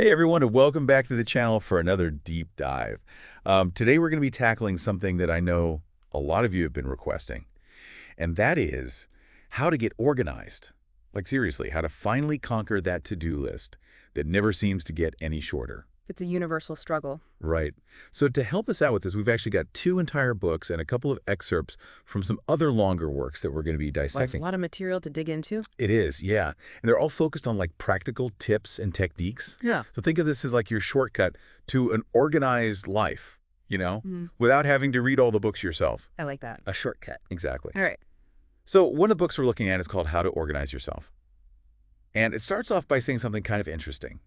Hey everyone, and welcome back to the channel for another deep dive. Today we're going to be tackling something that I know a lot of you have been requesting, and that is how to get organized. Like seriously, how to finally conquer that to-do list that never seems to get any shorter. It's a universal struggle. Right. So to help us out with this, we've actually got two entire books and a couple of excerpts from some other longer works that we're going to be Like a dissecting. lot of material to dig into. It is, yeah. And they're all focused on like practical tips and techniques. Yeah. So think of this as like your shortcut to an organized life, without having to read all the books yourself. I like that. A shortcut. Exactly. All right. So one of the books we're looking at is called How to Organize Yourself. And it starts off by saying something kind of interesting.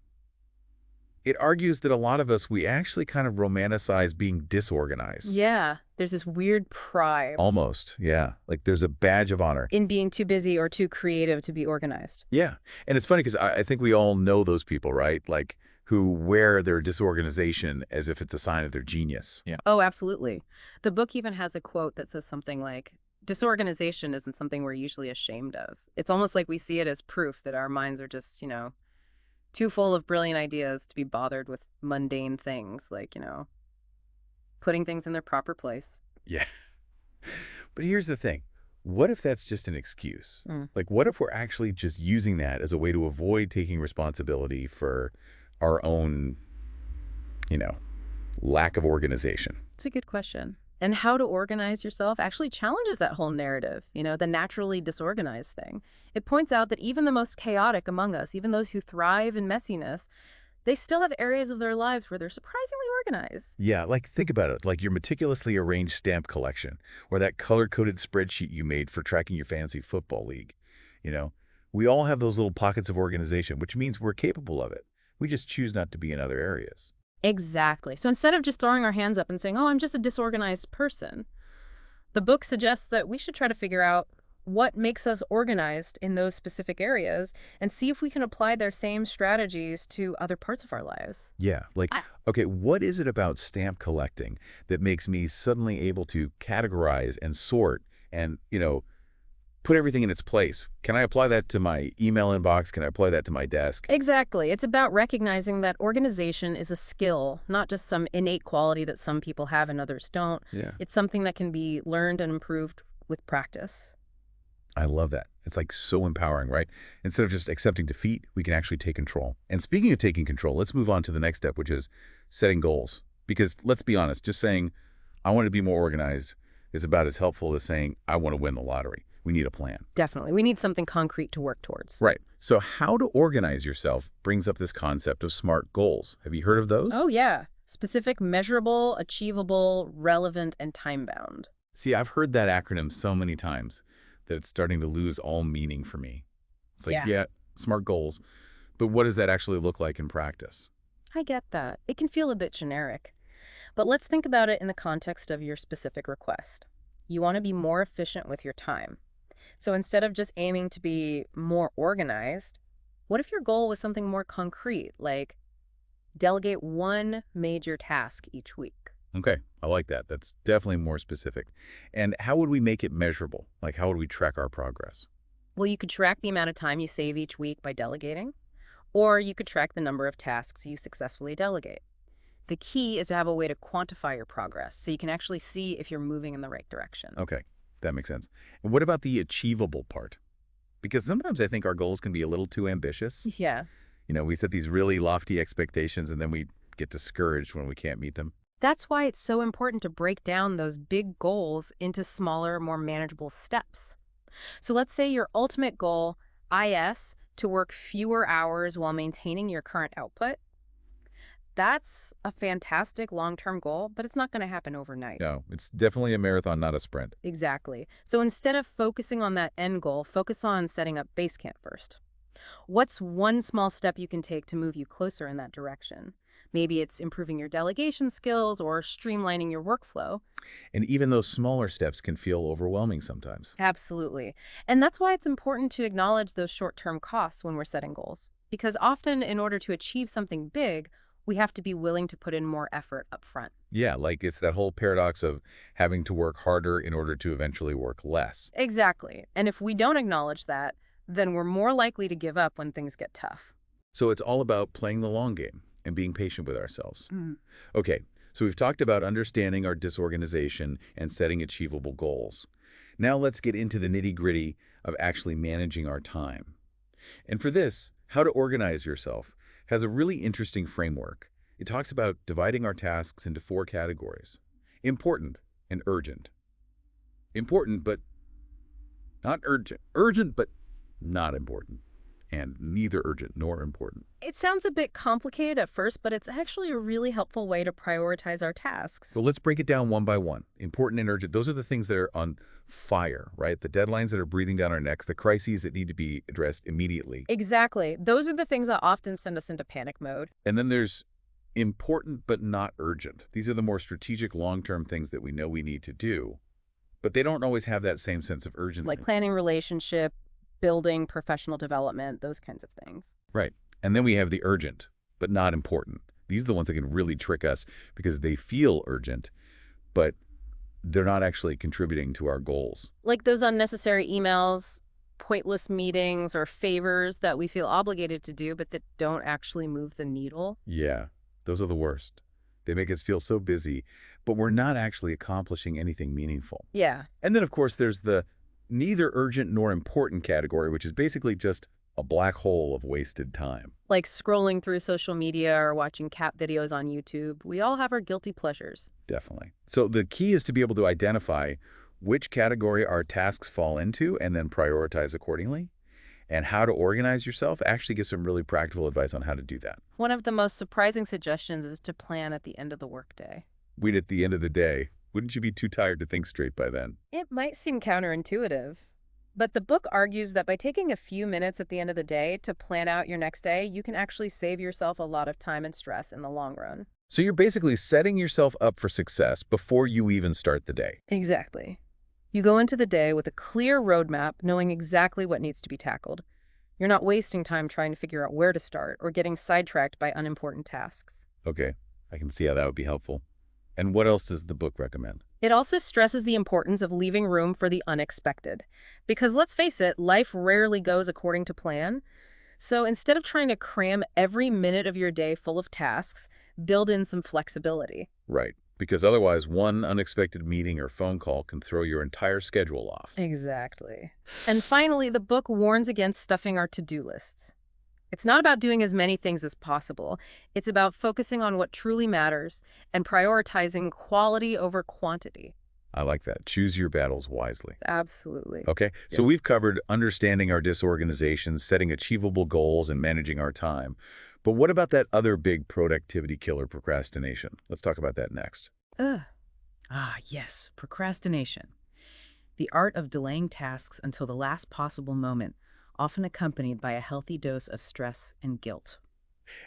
It argues that a lot of us, we actually kind of romanticize being disorganized. Yeah. There's this weird pride Almost, yeah. Like there's a badge of honor. in being too busy or too creative to be organized. Yeah. And it's funny because I think we all know those people, right? Like who wear their disorganization as if it's a sign of their genius. Yeah. Oh, absolutely. The book even has a quote that says something like, disorganization isn't something we're usually ashamed of. It's almost like we see it as proof that our minds are just, too full of brilliant ideas to be bothered with mundane things like, putting things in their proper place. Yeah. But here's the thing. What if that's just an excuse? Like, what if we're actually just using that as a way to avoid taking responsibility for our own, lack of organization? It's a good question. And how to organize yourself actually challenges that whole narrative, the naturally disorganized thing. It points out that even the most chaotic among us, even those who thrive in messiness, they still have areas of their lives where they're surprisingly organized. Yeah, like think about it, like your meticulously arranged stamp collection or that color-coded spreadsheet you made for tracking your fantasy football league. You know, we all have those little pockets of organization, which means we're capable of it. We just choose not to be in other areas. Exactly. So instead of just throwing our hands up and saying, oh, I'm just a disorganized person, the book suggests that we should try to figure out what makes us organized in those specific areas and see if we can apply their same strategies to other parts of our lives. Yeah, like, okay, what is it about stamp collecting that makes me suddenly able to categorize and sort and, put everything in its place? Can I apply that to my email inbox? Can I apply that to my desk? Exactly. It's about recognizing that organization is a skill, not just some innate quality that some people have and others don't. Yeah. It's something that can be learned and improved with practice. I love that. It's like so empowering, right? Instead of just accepting defeat, we can actually take control. And speaking of taking control, let's move on to the next step, which is setting goals. Because let's be honest, just saying, I want to be more organized is about as helpful as saying, I want to win the lottery. We need a plan. Definitely. We need something concrete to work towards. Right. So how to organize yourself brings up this concept of SMART goals. Have you heard of those? Oh, yeah. Specific, measurable, achievable, relevant, and time-bound. See, I've heard that acronym so many times that it's starting to lose all meaning for me. It's like, yeah, SMART goals, but what does that actually look like in practice? I get that. It can feel a bit generic. But let's think about it in the context of your specific request. You want to be more efficient with your time. So instead of just aiming to be more organized, what if your goal was something more concrete, like delegate one major task each week? Okay, I like that. That's definitely more specific. And how would we make it measurable? Like, how would we track our progress? Well, you could track the amount of time you save each week by delegating, or you could track the number of tasks you successfully delegate. The key is to have a way to quantify your progress so you can actually see if you're moving in the right direction. Okay, that makes sense. And what about the achievable part? Because sometimes I think our goals can be a little too ambitious. Yeah. We set these really lofty expectations and then we get discouraged when we can't meet them. That's why it's so important to break down those big goals into smaller, more manageable steps. So let's say your ultimate goal is to work fewer hours while maintaining your current output. That's a fantastic long-term goal, but it's not going to happen overnight. No, it's definitely a marathon, not a sprint. Exactly. So instead of focusing on that end goal, focus on setting up base camp first. What's one small step you can take to move you closer in that direction? Maybe it's improving your delegation skills or streamlining your workflow. And even those smaller steps can feel overwhelming sometimes. Absolutely. And that's why it's important to acknowledge those short-term costs when we're setting goals. Because often, in order to achieve something big, we have to be willing to put in more effort up front. Yeah, like it's that whole paradox of having to work harder in order to eventually work less. Exactly. And if we don't acknowledge that, then we're more likely to give up when things get tough. So it's all about playing the long game. and being patient with ourselves. Mm. Okay, so we've talked about understanding our disorganization and setting achievable goals. Now let's get into the nitty-gritty of actually managing our time. And for this, How to Organize Yourself has a really interesting framework. It talks about dividing our tasks into 4 categories: important and urgent. Important but not urgent. Urgent but not important. And neither urgent nor important. It sounds a bit complicated at first, but it's actually a really helpful way to prioritize our tasks. So let's break it down one by one. Important and urgent, those are the things that are on fire, right? The deadlines that are breathing down our necks, the crises that need to be addressed immediately. Exactly. Those are the things that often send us into panic mode. And then there's important but not urgent. These are the more strategic long-term things that we know we need to do, but they don't always have that same sense of urgency. Like planning relationship, building professional development, those kinds of things. Right. And then we have the urgent but not important. These are the ones that can really trick us because they feel urgent, but they're not actually contributing to our goals. Like those unnecessary emails, pointless meetings, or favors that we feel obligated to do, but that don't actually move the needle. Yeah, those are the worst. They make us feel so busy, but we're not actually accomplishing anything meaningful. Yeah. And then, of course, there's the neither urgent nor important category, which is basically just a black hole of wasted time. Like scrolling through social media or watching cat videos on YouTube. We all have our guilty pleasures. Definitely. So the key is to be able to identify which category our tasks fall into and then prioritize accordingly. And How to Organize Yourself actually gives some really practical advice on how to do that. One of the most surprising suggestions is to plan at the end of the workday. We'd at the end of the day, wouldn't you be too tired to think straight by then? It might seem counterintuitive, but the book argues that by taking a few minutes at the end of the day to plan out your next day, you can actually save yourself a lot of time and stress in the long run. So you're basically setting yourself up for success before you even start the day. Exactly. You go into the day with a clear roadmap, knowing exactly what needs to be tackled. You're not wasting time trying to figure out where to start or getting sidetracked by unimportant tasks. Okay, I can see how that would be helpful. And what else does the book recommend? It also stresses the importance of leaving room for the unexpected. Because let's face it, life rarely goes according to plan. So instead of trying to cram every minute of your day full of tasks, build in some flexibility. Right, because otherwise one unexpected meeting or phone call can throw your entire schedule off. Exactly. And finally, the book warns against stuffing our to-do lists. It's not about doing as many things as possible. It's about focusing on what truly matters and prioritizing quality over quantity. I like that. Choose your battles wisely. Absolutely. Okay, so we've covered understanding our disorganization, setting achievable goals, and managing our time. But what about that other big productivity killer, procrastination? Let's talk about that next. Ugh. Ah, yes, procrastination. The art of delaying tasks until the last possible moment, often accompanied by a healthy dose of stress and guilt.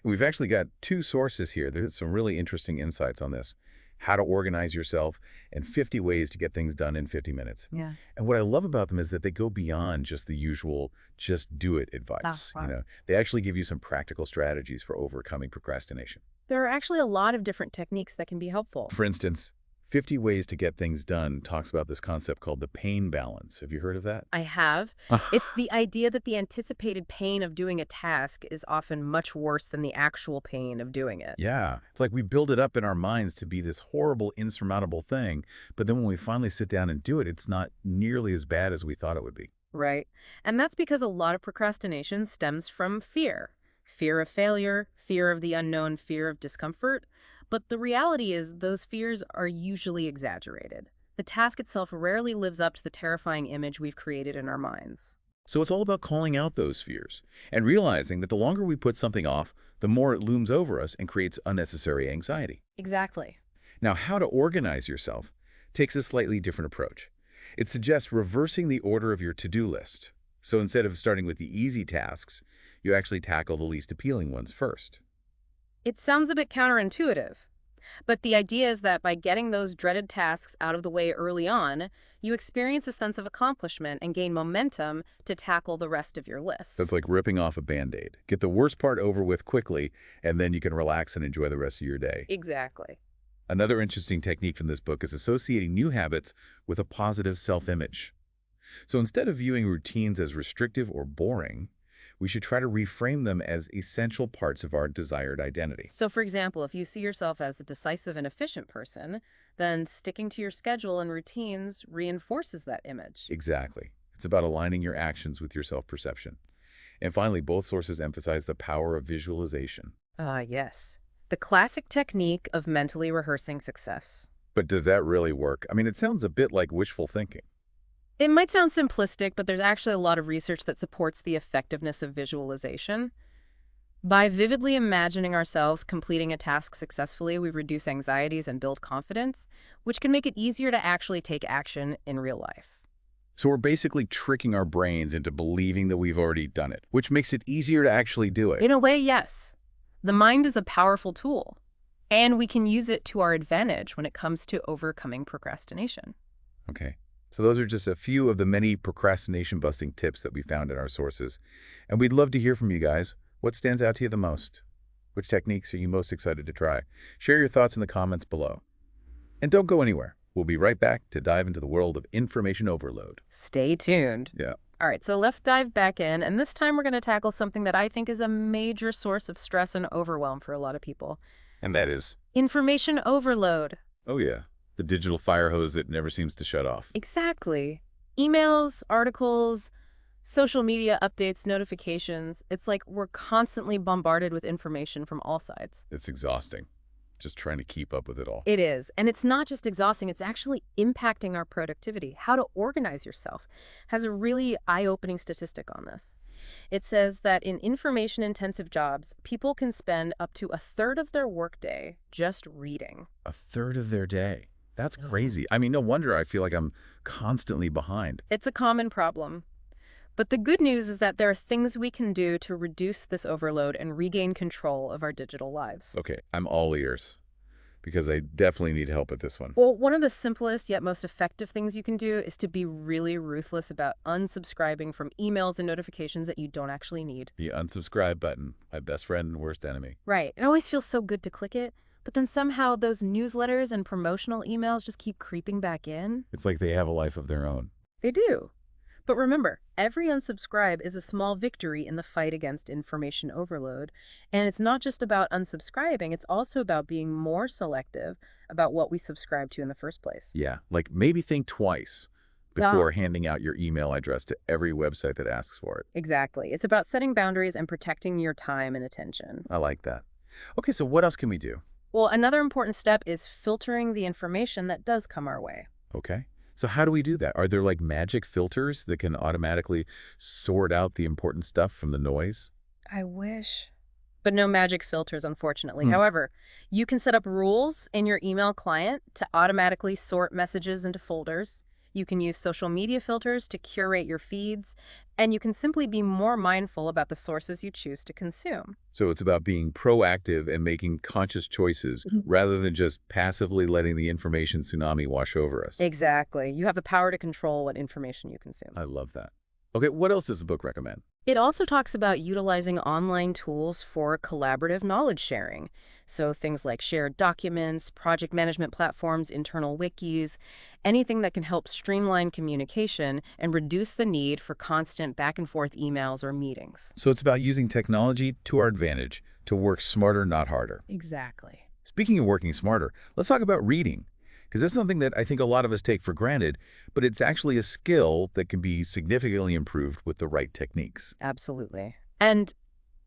And we've actually got 2 sources here. There's some really interesting insights on this. How to Organize Yourself and 50 Ways to Get Things Done in 50 Minutes. Yeah. And what I love about them is that they go beyond just the usual just do it advice. Wow. They actually give you some practical strategies for overcoming procrastination. There are actually a lot of different techniques that can be helpful. For instance, 50 Ways to Get Things Done talks about this concept called the pain balance. Have you heard of that? I have. It's the idea that the anticipated pain of doing a task is often much worse than the actual pain of doing it. Yeah. It's like we build it up in our minds to be this horrible, insurmountable thing, but then when we finally sit down and do it, it's not nearly as bad as we thought it would be. Right. And that's because a lot of procrastination stems from fear. Fear of failure, fear of the unknown, fear of discomfort. But the reality is those fears are usually exaggerated. The task itself rarely lives up to the terrifying image we've created in our minds. So it's all about calling out those fears and realizing that the longer we put something off, the more it looms over us and creates unnecessary anxiety. Exactly. Now, How to Organize Yourself takes a slightly different approach. It suggests reversing the order of your to-do list. So instead of starting with the easy tasks, you actually tackle the least appealing ones first. It sounds a bit counterintuitive, but the idea is that by getting those dreaded tasks out of the way early on, you experience a sense of accomplishment and gain momentum to tackle the rest of your list. That's like ripping off a Band-Aid. Get the worst part over with quickly, and then you can relax and enjoy the rest of your day. Exactly. Another interesting technique from this book is associating new habits with a positive self-image. So instead of viewing routines as restrictive or boring, we should try to reframe them as essential parts of our desired identity. So, for example, if you see yourself as a decisive and efficient person, then sticking to your schedule and routines reinforces that image. Exactly. It's about aligning your actions with your self-perception. And finally, both sources emphasize the power of visualization. Yes. The classic technique of mentally rehearsing success. But does that really work? I mean, it sounds a bit like wishful thinking. It might sound simplistic, but there's actually a lot of research that supports the effectiveness of visualization. By vividly imagining ourselves completing a task successfully, we reduce anxieties and build confidence, which can make it easier to actually take action in real life. So we're basically tricking our brains into believing that we've already done it, which makes it easier to actually do it. In a way, yes. The mind is a powerful tool, and we can use it to our advantage when it comes to overcoming procrastination. Okay. So those are just a few of the many procrastination-busting tips that we found in our sources. And we'd love to hear from you guys. What stands out to you the most? Which techniques are you most excited to try? Share your thoughts in the comments below. And don't go anywhere. We'll be right back to dive into the world of information overload. Stay tuned. Yeah. All right, so let's dive back in, and this time we're going to tackle something that I think is a major source of stress and overwhelm for a lot of people. And that is, Information overload. oh yeah, the digital fire hose that never seems to shut off. Exactly. Emails, articles, social media updates, notifications. It's like we're constantly bombarded with information from all sides. It's exhausting, just trying to keep up with it all. It is. And it's not just exhausting, it's actually impacting our productivity. How to organize yourself has a really eye-opening statistic on this. It says that in information-intensive jobs, people can spend up to a third of their workday just reading. A third of their day. That's crazy. I mean, no wonder I feel like I'm constantly behind. It's a common problem. But the good news is that there are things we can do to reduce this overload and regain control of our digital lives. Okay, I'm all ears, because I definitely need help with this one. Well, one of the simplest yet most effective things you can do is to be really ruthless about unsubscribing from emails and notifications that you don't actually need. The unsubscribe button, my best friend and worst enemy. Right. It always feels so good to click it, but then somehow those newsletters and promotional emails just keep creeping back in. It's like they have a life of their own. They do. But remember, every unsubscribe is a small victory in the fight against information overload. And it's not just about unsubscribing, it's also about being more selective about what we subscribe to in the first place. Yeah, like maybe think twice before handing out your email address to every website that asks for it. Exactly. It's about setting boundaries and protecting your time and attention. I like that. Okay, so what else can we do? Well, another important step is filtering the information that does come our way. Okay. So how do we do that? Are there like magic filters that can automatically sort out the important stuff from the noise? I wish. But no magic filters, unfortunately. However, you can set up rules in your email client to automatically sort messages into folders. You can use social media filters to curate your feeds, and you can simply be more mindful about the sources you choose to consume. So it's about being proactive and making conscious choices rather than just passively letting the information tsunami wash over us. Exactly. You have the power to control what information you consume. I love that. Okay, what else does the book recommend? It also talks about utilizing online tools for collaborative knowledge sharing. So things like shared documents, project management platforms, internal wikis, anything that can help streamline communication and reduce the need for constant back and forth emails or meetings. So it's about using technology to our advantage to work smarter, not harder. Exactly. Speaking of working smarter, let's talk about reading, because that's something that I think a lot of us take for granted, but it's actually a skill that can be significantly improved with the right techniques. Absolutely. And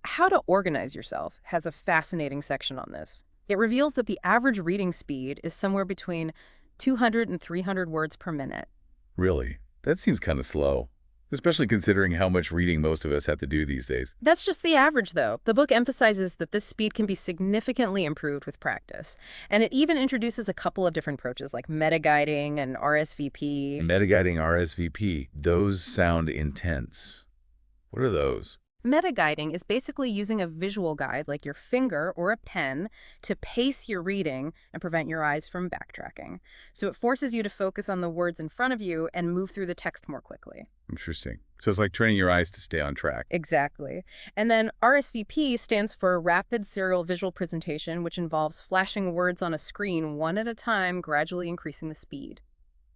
How to Organize Yourself has a fascinating section on this. It reveals that the average reading speed is somewhere between 200 and 300 words per minute. Really? That seems kind of slow, especially considering how much reading most of us have to do these days. That's just the average, though. The book emphasizes that this speed can be significantly improved with practice. And it even introduces a couple of different approaches like meta-guiding and RSVP. Metaguiding RSVP, those sound intense. What are those? Meta-guiding is basically using a visual guide like your finger or a pen to pace your reading and prevent your eyes from backtracking. So it forces you to focus on the words in front of you and move through the text more quickly. Interesting. So it's like training your eyes to stay on track. Exactly. And then RSVP stands for Rapid Serial Visual Presentation, which involves flashing words on a screen one at a time, gradually increasing the speed.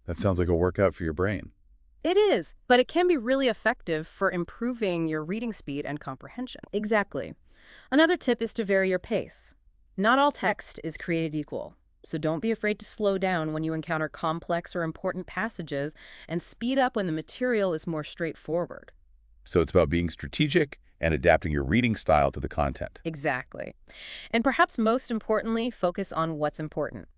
That sounds like a workout for your brain. It is, but it can be really effective for improving your reading speed and comprehension. Exactly. Another tip is to vary your pace. Not all text is created equal, so don't be afraid to slow down when you encounter complex or important passages and speed up when the material is more straightforward. So it's about being strategic and adapting your reading style to the content. Exactly. And perhaps most importantly, focus on what's important.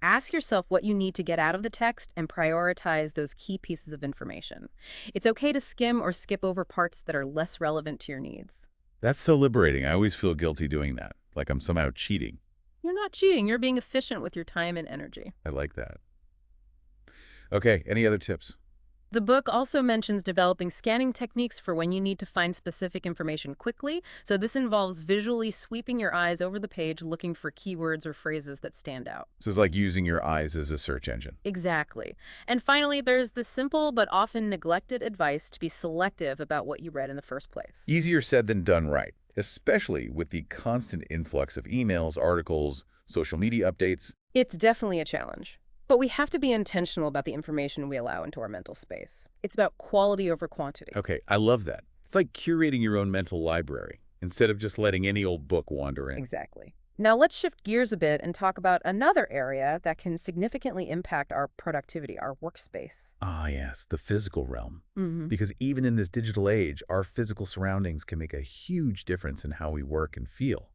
Ask yourself what you need to get out of the text and prioritize those key pieces of information. It's okay to skim or skip over parts that are less relevant to your needs. That's so liberating. I always feel guilty doing that, like I'm somehow cheating. You're not cheating, you're being efficient with your time and energy. I like that. Okay, any other tips? The book also mentions developing scanning techniques for when you need to find specific information quickly. So this involves visually sweeping your eyes over the page looking for keywords or phrases that stand out. So it's like using your eyes as a search engine. Exactly. And finally, there's the simple but often neglected advice to be selective about what you read in the first place. Easier said than done right, especially with the constant influx of emails, articles, social media updates. It's definitely a challenge. But we have to be intentional about the information we allow into our mental space. It's about quality over quantity. Okay, I love that. It's like curating your own mental library instead of just letting any old book wander in. Exactly. Now let's shift gears a bit and talk about another area that can significantly impact our productivity, our workspace. Ah, yes, the physical realm. Mm-hmm. Because even in this digital age, our physical surroundings can make a huge difference in how we work and feel.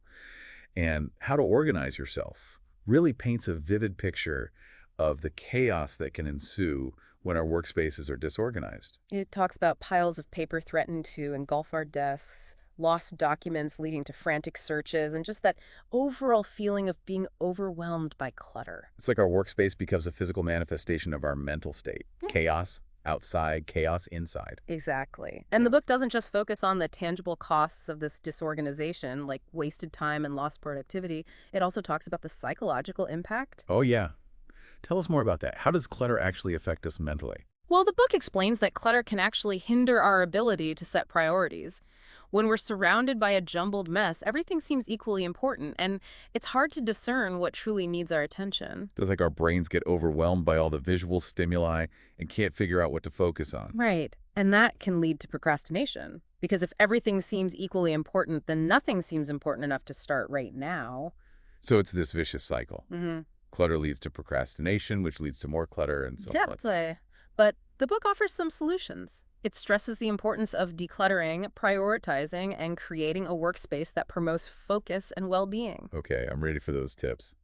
And how to organize yourself really paints a vivid picture of the chaos that can ensue when our workspaces are disorganized. It talks about piles of paper threatened to engulf our desks, lost documents leading to frantic searches, and just that overall feeling of being overwhelmed by clutter. It's like our workspace becomes a physical manifestation of our mental state. Yeah. Chaos outside, chaos inside. Exactly. And the book doesn't just focus on the tangible costs of this disorganization, like wasted time and lost productivity. It also talks about the psychological impact. Oh, yeah. Tell us more about that. How does clutter actually affect us mentally? Well, the book explains that clutter can actually hinder our ability to set priorities. When we're surrounded by a jumbled mess, everything seems equally important, and it's hard to discern what truly needs our attention. It's like our brains get overwhelmed by all the visual stimuli and can't figure out what to focus on. Right. And that can lead to procrastination. Because if everything seems equally important, then nothing seems important enough to start right now. So it's this vicious cycle. Mm-hmm. Clutter leads to procrastination, which leads to more clutter and so forth. Definitely. But the book offers some solutions. It stresses the importance of decluttering, prioritizing, and creating a workspace that promotes focus and well-being. Okay, I'm ready for those tips.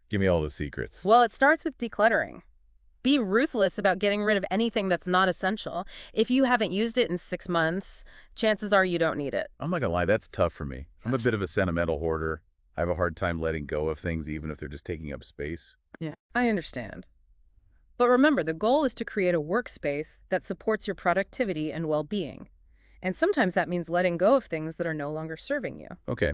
Give me all the secrets. Well, it starts with decluttering. Be ruthless about getting rid of anything that's not essential. If you haven't used it in 6 months, chances are you don't need it. I'm not gonna lie, that's tough for me. I'm a bit of a sentimental hoarder. I have a hard time letting go of things even if they're just taking up space. Yeah, I understand. But remember, the goal is to create a workspace that supports your productivity and well-being. And sometimes that means letting go of things that are no longer serving you. Okay,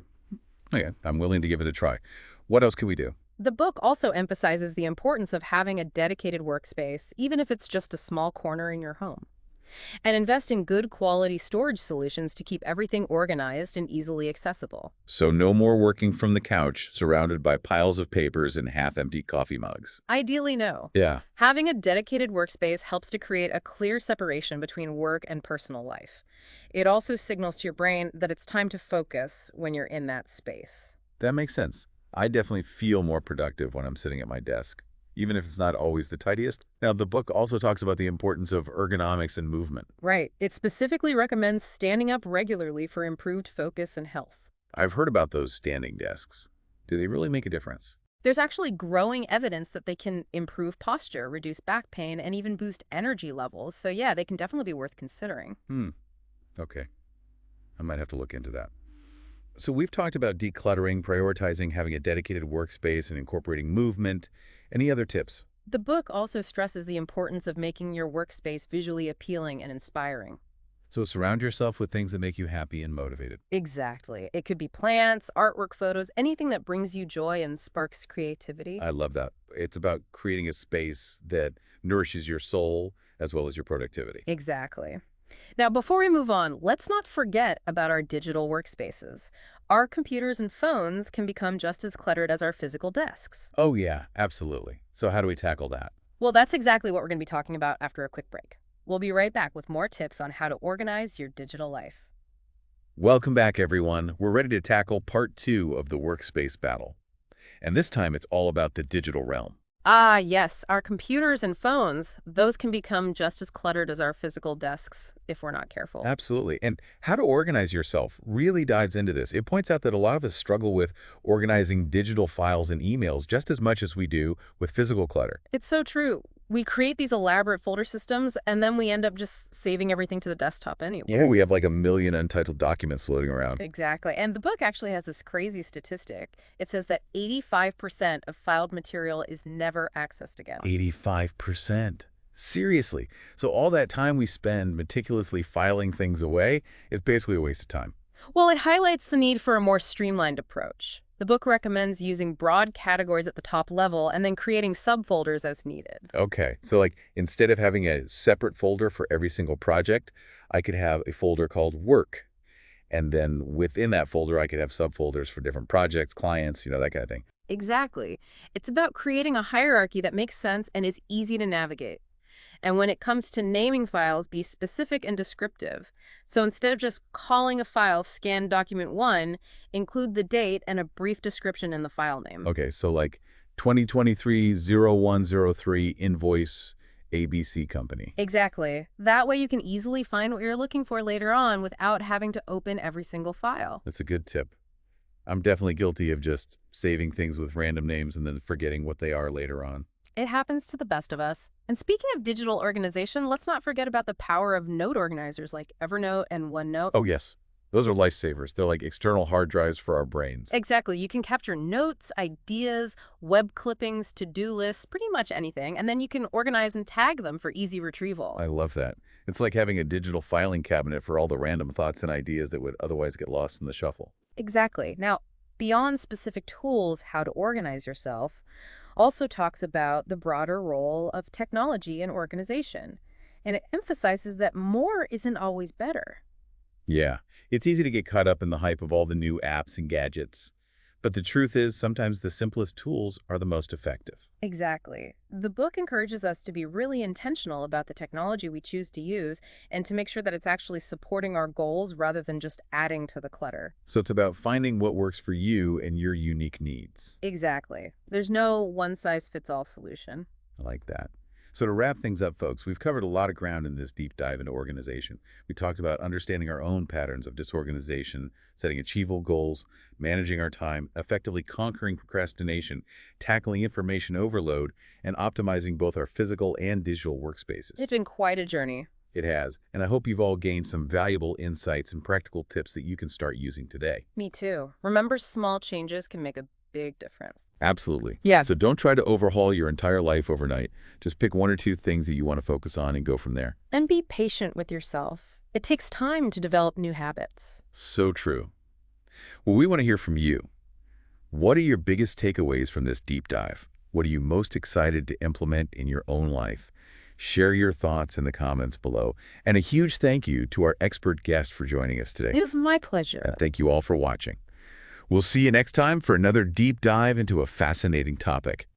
I'm willing to give it a try. What else can we do? The book also emphasizes the importance of having a dedicated workspace, even if it's just a small corner in your home. And invest in good quality storage solutions to keep everything organized and easily accessible. So no more working from the couch surrounded by piles of papers and half-empty coffee mugs. Ideally, no. Yeah. Having a dedicated workspace helps to create a clear separation between work and personal life. It also signals to your brain that it's time to focus when you're in that space. That makes sense. I definitely feel more productive when I'm sitting at my desk, even if it's not always the tidiest. Now, the book also talks about the importance of ergonomics and movement. Right. It specifically recommends standing up regularly for improved focus and health. I've heard about those standing desks. Do they really make a difference? There's actually growing evidence that they can improve posture, reduce back pain, and even boost energy levels. So yeah, they can definitely be worth considering. Okay. I might have to look into that. So we've talked about decluttering, prioritizing, having a dedicated workspace, and incorporating movement. Any other tips? The book also stresses the importance of making your workspace visually appealing and inspiring. So surround yourself with things that make you happy and motivated. Exactly. It could be plants, artwork, photos, anything that brings you joy and sparks creativity. I love that. It's about creating a space that nourishes your soul as well as your productivity. Exactly. Now, before we move on, let's not forget about our digital workspaces. Our computers and phones can become just as cluttered as our physical desks. Oh, yeah, absolutely. So how do we tackle that? Well, that's exactly what we're going to be talking about after a quick break. We'll be right back with more tips on how to organize your digital life. Welcome back, everyone. We're ready to tackle part 2 of the workspace battle. And this time it's all about the digital realm. Ah, yes, our computers and phones, those can become just as cluttered as our physical desks if we're not careful. Absolutely. And how to organize yourself really dives into this. It points out that a lot of us struggle with organizing digital files and emails just as much as we do with physical clutter. It's so true. We create these elaborate folder systems, and then we end up just saving everything to the desktop anyway. Yeah, we have like a million untitled documents floating around. Exactly. And the book actually has this crazy statistic. It says that 85% of filed material is never accessed again. 85%. Seriously. So all that time we spend meticulously filing things away is basically a waste of time. Well, it highlights the need for a more streamlined approach. The book recommends using broad categories at the top level and then creating subfolders as needed. Okay, so like instead of having a separate folder for every single project, I could have a folder called work. And then within that folder, I could have subfolders for different projects, clients, that kind of thing. Exactly. It's about creating a hierarchy that makes sense and is easy to navigate. And when it comes to naming files, be specific and descriptive. So instead of just calling a file scan document 1, include the date and a brief description in the file name. Okay, so like 2023-0103 invoice ABC company. Exactly. That way you can easily find what you're looking for later on without having to open every single file. That's a good tip. I'm definitely guilty of just saving things with random names and then forgetting what they are later on. It happens to the best of us. And speaking of digital organization, let's not forget about the power of note organizers like Evernote and OneNote. Oh, yes. Those are lifesavers. They're like external hard drives for our brains. Exactly. You can capture notes, ideas, web clippings, to-do lists, pretty much anything, and then you can organize and tag them for easy retrieval. I love that. It's like having a digital filing cabinet for all the random thoughts and ideas that would otherwise get lost in the shuffle. Exactly. Now, beyond specific tools, how to organize yourself also talks about the broader role of technology in organization. And it emphasizes that more isn't always better. Yeah, it's easy to get caught up in the hype of all the new apps and gadgets. But the truth is, sometimes the simplest tools are the most effective. Exactly. The book encourages us to be really intentional about the technology we choose to use and to make sure that it's actually supporting our goals rather than just adding to the clutter. So it's about finding what works for you and your unique needs. Exactly. There's no one-size-fits-all solution. I like that. So to wrap things up, folks, we've covered a lot of ground in this deep dive into organization. We talked about understanding our own patterns of disorganization, setting achievable goals, managing our time, effectively conquering procrastination, tackling information overload, and optimizing both our physical and digital workspaces. It's been quite a journey. It has, and I hope you've all gained some valuable insights and practical tips that you can start using today. Me too. Remember, small changes can make a big difference. Absolutely. Yeah. So don't try to overhaul your entire life overnight. Just pick 1 or 2 things that you want to focus on and go from there. And be patient with yourself. It takes time to develop new habits. So true. Well, we want to hear from you. What are your biggest takeaways from this deep dive? What are you most excited to implement in your own life? Share your thoughts in the comments below. And a huge thank you to our expert guest for joining us today. It was my pleasure. And thank you all for watching. We'll see you next time for another deep dive into a fascinating topic.